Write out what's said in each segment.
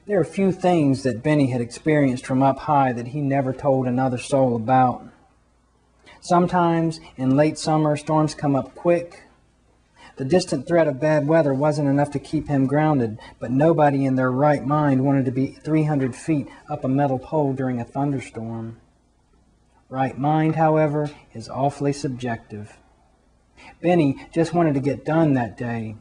There are few things that Benny had experienced from up high that he never told another soul about. Sometimes, in late summer, storms come up quick. The distant threat of bad weather wasn't enough to keep him grounded, but nobody in their right mind wanted to be 300 feet up a metal pole during a thunderstorm. Right mind, however, is awfully subjective. Benny just wanted to get done that day.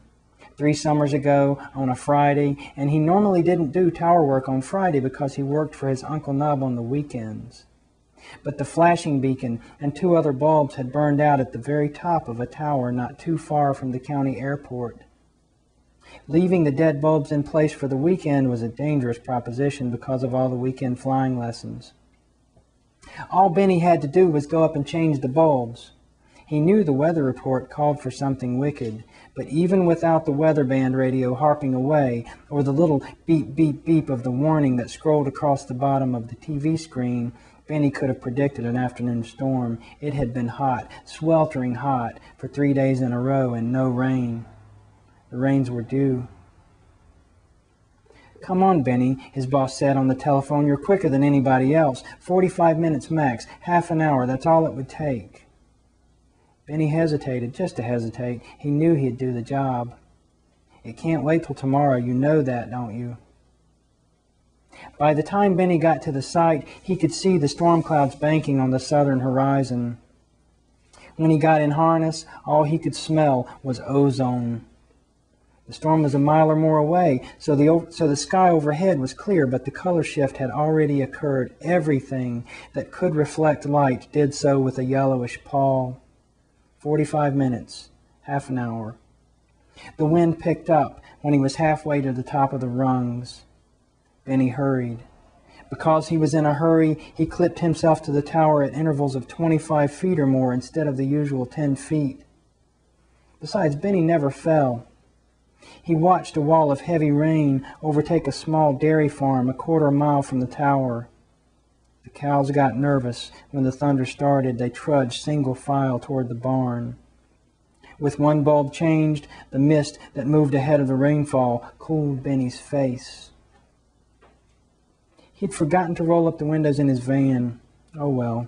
3 summers ago on a Friday, and he normally didn't do tower work on Friday because he worked for his Uncle Nub on the weekends. But the flashing beacon and 2 other bulbs had burned out at the very top of a tower not too far from the county airport. Leaving the dead bulbs in place for the weekend was a dangerous proposition because of all the weekend flying lessons. All Benny had to do was go up and change the bulbs. He knew the weather report called for something wicked, but even without the weather band radio harping away, or the little beep, beep, beep of the warning that scrolled across the bottom of the TV screen, Benny could have predicted an afternoon storm. It had been hot, sweltering hot, for 3 days in a row and no rain. The rains were due. "Come on, Benny," his boss said on the telephone. "You're quicker than anybody else. 45 minutes max, half an hour, that's all it would take." Benny hesitated, just to hesitate. He knew he'd do the job. "It can't wait till tomorrow. You know that, don't you?" By the time Benny got to the site, he could see the storm clouds banking on the southern horizon. When he got in harness, all he could smell was ozone. The storm was a mile or more away, so the sky overhead was clear, but the color shift had already occurred. Everything that could reflect light did so with a yellowish pall. 45 minutes, half an hour. The wind picked up when he was halfway to the top of the rungs. Benny hurried. Because he was in a hurry, he clipped himself to the tower at intervals of 25 feet or more instead of the usual 10 feet. Besides, Benny never fell. He watched a wall of heavy rain overtake a small dairy farm a quarter mile from the tower. The cows got nervous when the thunder started. They trudged single file toward the barn. With one bulb changed, the mist that moved ahead of the rainfall cooled Benny's face. He'd forgotten to roll up the windows in his van. Oh well.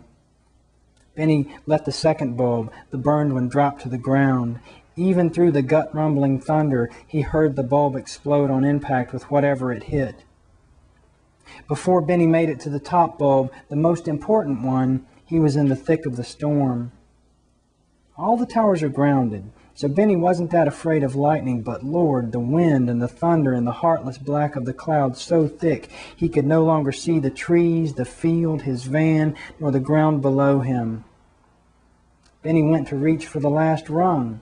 Benny let the second bulb, the burned one, drop to the ground. Even through the gut-rumbling thunder, he heard the bulb explode on impact with whatever it hit. Before Benny made it to the top bulb, the most important one, he was in the thick of the storm. All the towers are grounded, so Benny wasn't that afraid of lightning, but Lord, the wind and the thunder and the heartless black of the clouds so thick he could no longer see the trees, the field, his van, nor the ground below him. Benny went to reach for the last rung.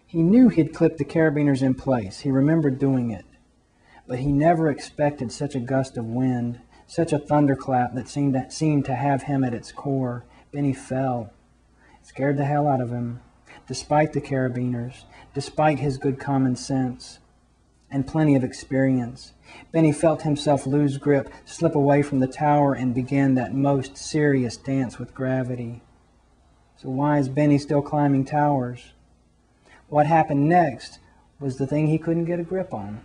He knew he'd clipped the carabiners in place. He remembered doing it. But he never expected such a gust of wind, such a thunderclap that seemed to have him at its core. Benny fell. It scared the hell out of him, despite the carabiners, despite his good common sense and plenty of experience. Benny felt himself lose grip, slip away from the tower, and begin that most serious dance with gravity. So why is Benny still climbing towers? What happened next was the thing he couldn't get a grip on.